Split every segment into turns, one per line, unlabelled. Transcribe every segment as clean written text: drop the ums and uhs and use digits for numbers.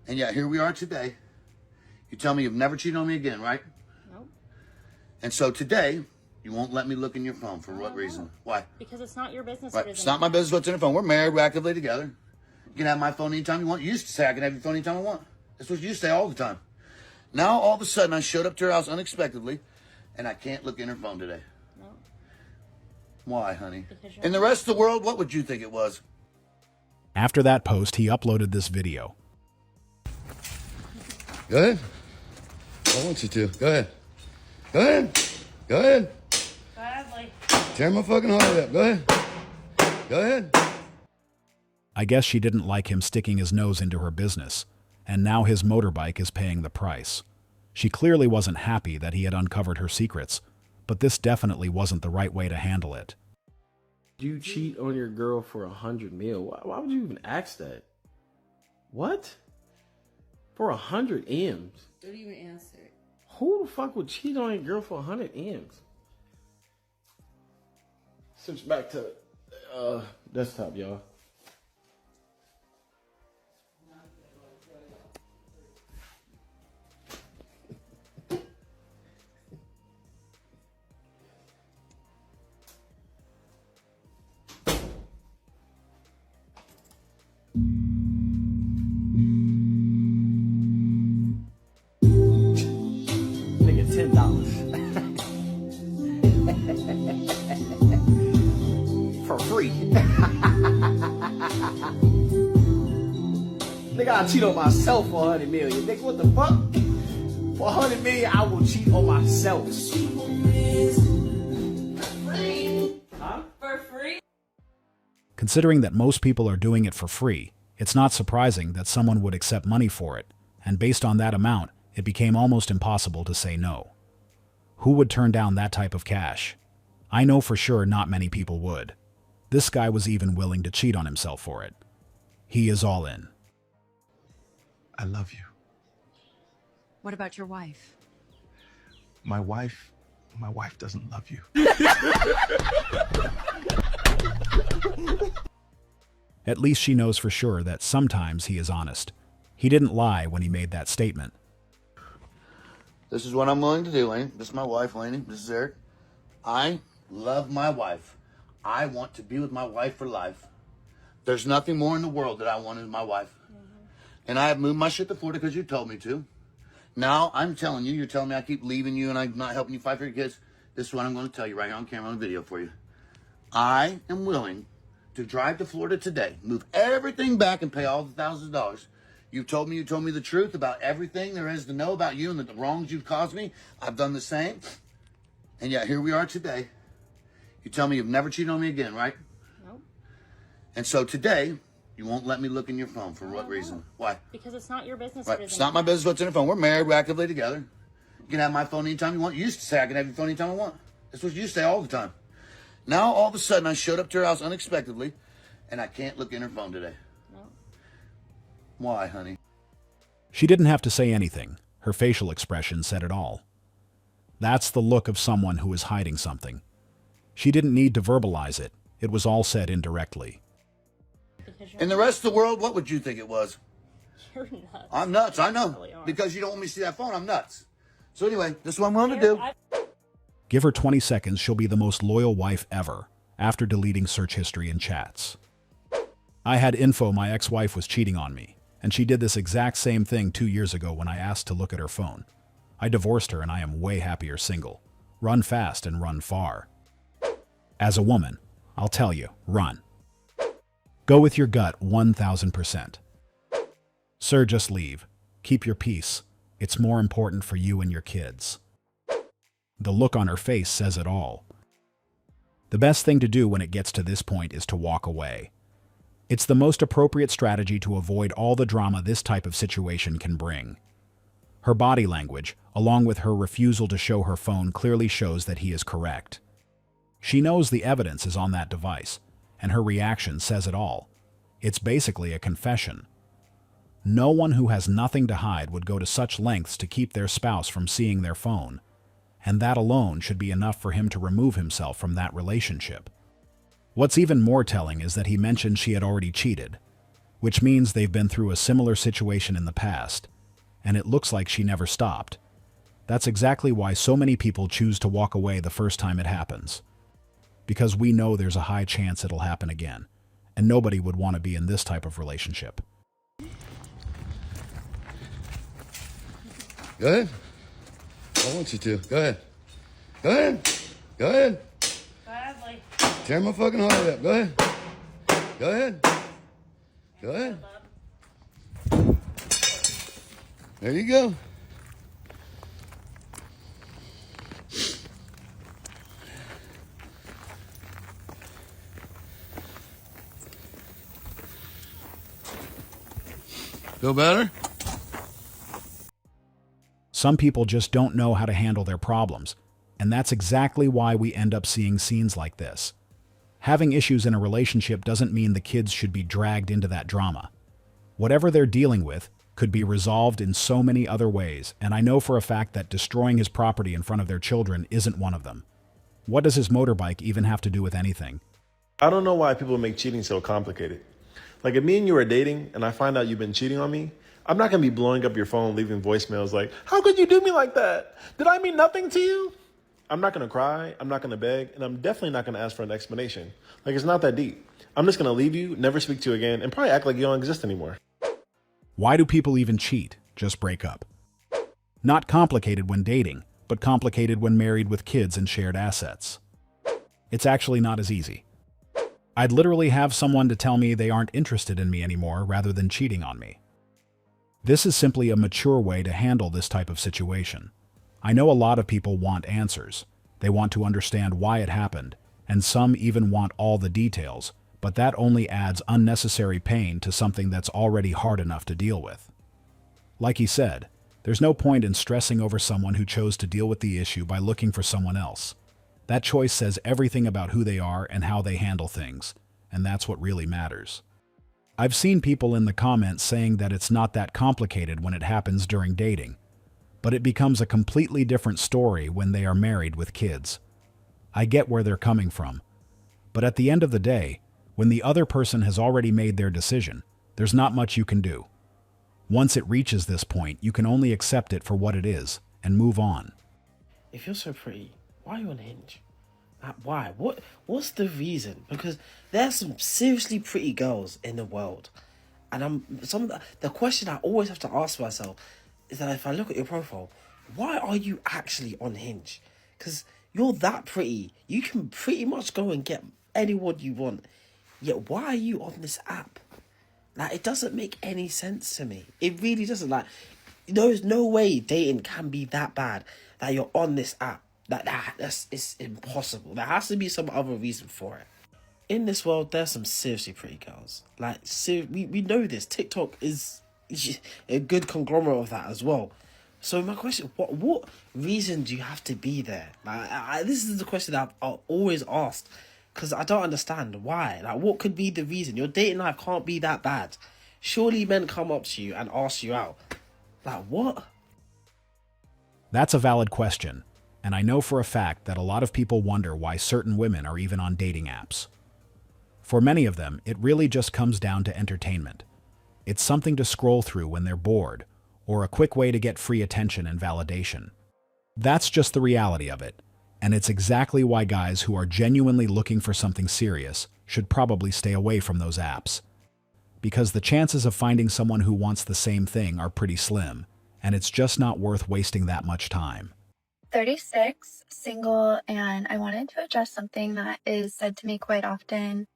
And yet here we are today. You tell me you've never cheated on me again, right?
Nope.
And so today, you won't let me look in your phone. For what reason? Why?
Because it's not your business.
Right. It's not my business what's in your phone. We're married. We're actively together. You can have my phone anytime you want. You used to say I can have your phone anytime I want. That's what you used to say all the time. Now, all of a sudden, I showed up to her house unexpectedly, and I can't look in her phone today.
No.
Why, honey? In the rest of the world, what would you think it was?
After that post, he uploaded this video.
Go ahead. I want you to. Go ahead. Go ahead. Go ahead.
Gladly.
Tear my fucking heart up. Go ahead. Go ahead.
I guess she didn't like him sticking his nose into her business, and now his motorbike is paying the price. She clearly wasn't happy that he had uncovered her secrets, but this definitely wasn't the right way to handle it.
You cheat on your girl for 100 mil. Why would you even ask that? What? For 100 M's?
Don't even answer it.
Who the fuck would cheat on a girl for 100 M's? Switch back to desktop, y'all. $10 for free. Nigga, I cheat on myself for 100 million. Nigga, what the fuck? For 100 million, I will cheat on myself.
Huh? For free?
Considering that most people are doing it for free, it's not surprising that someone would accept money for it, and based on that amount, it became almost impossible to say no. Who would turn down that type of cash? I know for sure not many people would. This guy was even willing to cheat on himself for it. He is all in.
I love you.
What about your wife?
My wife doesn't love you.
At least she knows for sure that sometimes he is honest. He didn't lie when he made that statement.
This is what I'm willing to do, Laney. This is my wife, Laney. This is Eric. I love my wife. I want to be with my wife for life. There's nothing more in the world that I want than my wife. And I have moved my shit to Florida because you told me to. Now I'm telling you, you're telling me I keep leaving you and I'm not helping you fight for your kids. This is what I'm going to tell you right here on camera on video for you. I am willing to drive to Florida today, move everything back and pay all the thousands of dollars. You told me the truth about everything there is to know about you and the wrongs you've caused me. I've done the same. And yet here we are today. You tell me you've never cheated on me again, right?
Nope.
And so today, you won't let me look in your phone. For what reason? Why?
Because it's not your business.
Right. It's not my business what's in your phone. We're married. We're actively together. You can have my phone anytime you want. You used to say I can have your phone anytime I want. That's what you used to say all the time. Now, all of a sudden, I showed up to her house unexpectedly, and I can't look in her phone today.
No.
Why, honey?
She didn't have to say anything. Her facial expression said it all. That's the look of someone who is hiding something. She didn't need to verbalize it. It was all said indirectly.
In the rest of the world, what would you think it was?
You're nuts.
I'm nuts, I know.
Really are.
Because you don't want me to see that phone, I'm nuts. So anyway, this is what I'm willing to do.
Give her 20 seconds, she'll be the most loyal wife ever, after deleting search history and chats. I had info my ex-wife was cheating on me, and she did this exact same thing 2 years ago when I asked to look at her phone. I divorced her and I am way happier single. Run fast and run far. As a woman, I'll tell you, run. Go with your gut 1000%. Sir, just leave. Keep your peace. It's more important for you and your kids. The look on her face says it all. The best thing to do when it gets to this point is to walk away. It's the most appropriate strategy to avoid all the drama this type of situation can bring. Her body language, along with her refusal to show her phone, clearly shows that he is correct. She knows the evidence is on that device, and her reaction says it all. It's basically a confession. No one who has nothing to hide would go to such lengths to keep their spouse from seeing their phone, and that alone should be enough for him to remove himself from that relationship. What's even more telling is that he mentioned she had already cheated. which means they've been through a similar situation in the past, and it looks like she never stopped. That's exactly why so many people choose to walk away the first time it happens. Because we know there's a high chance it'll happen again, and nobody would want to be in this type of relationship.
Go ahead. I want you to. Go ahead. Go ahead. Go ahead.
Gladly.
Tear my fucking heart up. Go ahead. Go ahead. Go ahead. There you go. Feel better?
Some people just don't know how to handle their problems, and that's exactly why we end up seeing scenes like this. Having issues in a relationship doesn't mean the kids should be dragged into that drama. Whatever they're dealing with could be resolved in so many other ways, and I know for a fact that destroying his property in front of their children isn't one of them. What does his motorbike even have to do with anything?
I don't know why people make cheating so complicated. Like, if me and you are dating and I find out you've been cheating on me, I'm not going to be blowing up your phone, leaving voicemails like, how could you do me like that? Did I mean nothing to you? I'm not going to cry, I'm not going to beg, and I'm definitely not going to ask for an explanation. Like, it's not that deep. I'm just going to leave you, never speak to you again, and probably act like you don't exist anymore.
Why do people even cheat? Just break up. Not complicated when dating, but complicated when married with kids and shared assets. It's actually not as easy. I'd literally have someone to tell me they aren't interested in me anymore rather than cheating on me. This is simply a mature way to handle this type of situation. I know a lot of people want answers. They want to understand why it happened, and some even want all the details, but that only adds unnecessary pain to something that's already hard enough to deal with. Like he said, there's no point in stressing over someone who chose to deal with the issue by looking for someone else. That choice says everything about who they are and how they handle things, and that's what really matters. I've seen people in the comments saying that it's not that complicated when it happens during dating, but it becomes a completely different story when they are married with kids. I get where they're coming from, but at the end of the day, when the other person has already made their decision, there's not much you can do. Once it reaches this point, you can only accept it for what it is and move on.
If you're so pretty, why are you on Hinge? Why? What's the reason? Because there's some seriously pretty girls in the world, and the question I always have to ask myself is that if I look at your profile, why are you actually on Hinge? Because you're that pretty, you can pretty much go and get anyone you want. Yet why are you on this app? Like, it doesn't make any sense to me. It really doesn't. Like, there's no way dating can be that bad that you're on this app. It's impossible. There has to be some other reason for it. In this world, there's some seriously pretty girls. Like, we know this. TikTok is a good conglomerate of that as well. So my question, what reason do you have to be there? Like, this is the question that I've always asked, because I don't understand why. Like, what could be the reason? Your dating life can't be that bad. Surely men come up to you and ask you out. Like, what?
That's a valid question, and I know for a fact that a lot of people wonder why certain women are even on dating apps. For many of them, it really just comes down to entertainment. It's something to scroll through when they're bored, or a quick way to get free attention and validation. That's just the reality of it, and it's exactly why guys who are genuinely looking for something serious should probably stay away from those apps. Because the chances of finding someone who wants the same thing are pretty slim, and it's just not worth wasting that much time.
36, single, and I wanted to address something that is said to me quite often,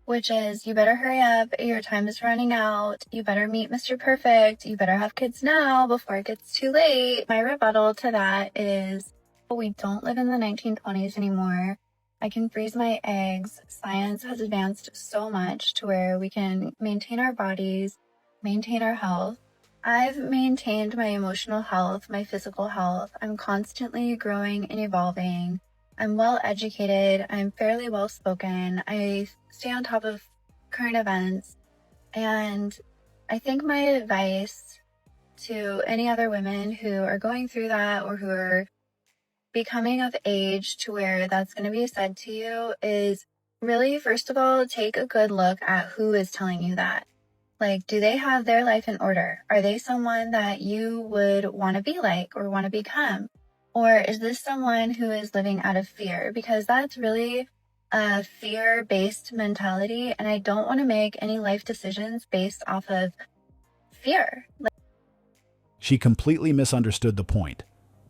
which is, you better hurry up, your time is running out, you better meet Mr. Perfect, you better have kids now before it gets too late. My rebuttal to that is, we don't live in the 1920s anymore. I can freeze my eggs. Science has advanced so much to where we can maintain our bodies, maintain our health. I've maintained my emotional health, my physical health. I'm constantly growing and evolving. I'm well educated. I'm fairly well spoken. I stay on top of current events. And I think my advice to any other women who are going through that or who are becoming of age to where that's going to be said to you is really, first of all, take a good look at who is telling you that. Like, do they have their life in order? Are they someone that you would want to be like or want to become? Or is this someone who is living out of fear? Because that's really a fear-based mentality, and I don't want to make any life decisions based off of fear.
She completely misunderstood the point.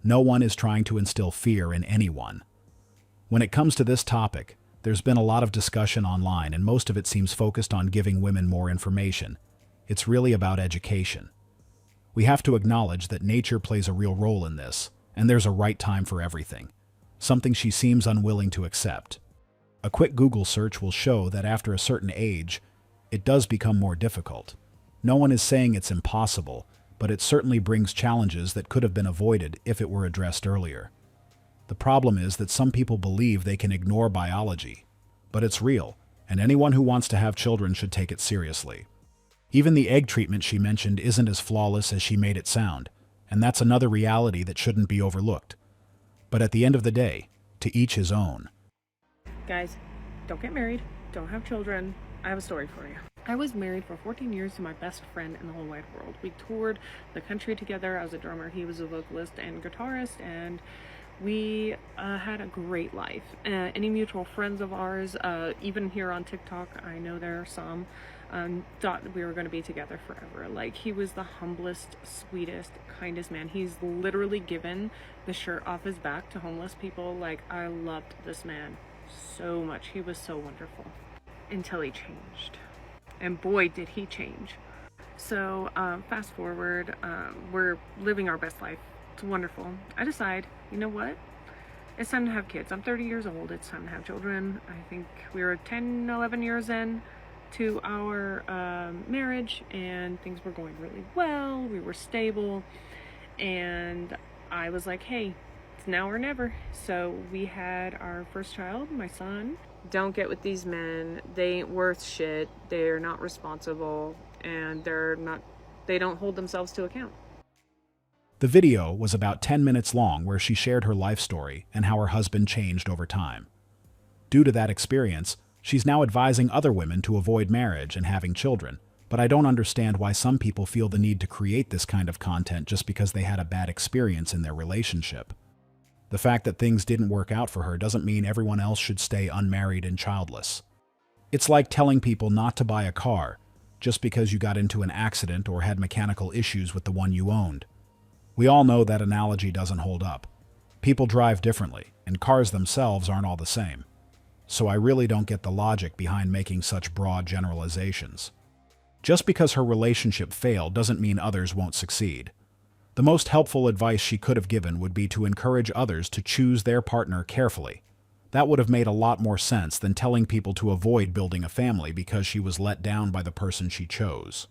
No one is trying to instill fear in anyone. When it comes to this topic, there's been a lot of discussion online, and most of it seems focused on giving women more information. It's really about education. We have to acknowledge that nature plays a real role in this, and there's a right time for everything, something she seems unwilling to accept. A quick Google search will show that after a certain age, it does become more difficult. No one is saying it's impossible, but it certainly brings challenges that could have been avoided if it were addressed earlier. The problem is that some people believe they can ignore biology, but it's real, and anyone who wants to have children should take it seriously. Even the egg treatment she mentioned isn't as flawless as she made it sound, and that's another reality that shouldn't be overlooked. But at the end of the day, to each his own.
Guys, don't get married, don't have children. I have a story for you. I was married for 14 years to my best friend in the whole wide world. We toured the country together. I was a drummer, he was a vocalist and guitarist, and we had a great life. Any mutual friends of ours, even here on TikTok, I know there are some, thought we were going to be together forever. Like, he was the humblest, sweetest, kindest man. He's literally given the shirt off his back to homeless people. Like, I loved this man so much. He was so wonderful. Until he changed. And boy, did he change. So fast forward, we're living our best life. It's wonderful. I decide, you know what? It's time to have kids. I'm 30 years old. It's time to have children. I think we were 10, 11 years in to our marriage, and things were going really well. We were stable, and I was like, hey, it's now or never. So we had our first child, my son. Don't get with these men. They ain't worth shit. They're not responsible, and they don't hold themselves to account.
The video was about 10 minutes long, where she shared her life story and how her husband changed over time. Due to that experience, she's now advising other women to avoid marriage and having children, but I don't understand why some people feel the need to create this kind of content just because they had a bad experience in their relationship. The fact that things didn't work out for her doesn't mean everyone else should stay unmarried and childless. It's like telling people not to buy a car just because you got into an accident or had mechanical issues with the one you owned. We all know that analogy doesn't hold up. People drive differently, and cars themselves aren't all the same. So I really don't get the logic behind making such broad generalizations. Just because her relationship failed doesn't mean others won't succeed. The most helpful advice she could have given would be to encourage others to choose their partner carefully. That would have made a lot more sense than telling people to avoid building a family because she was let down by the person she chose.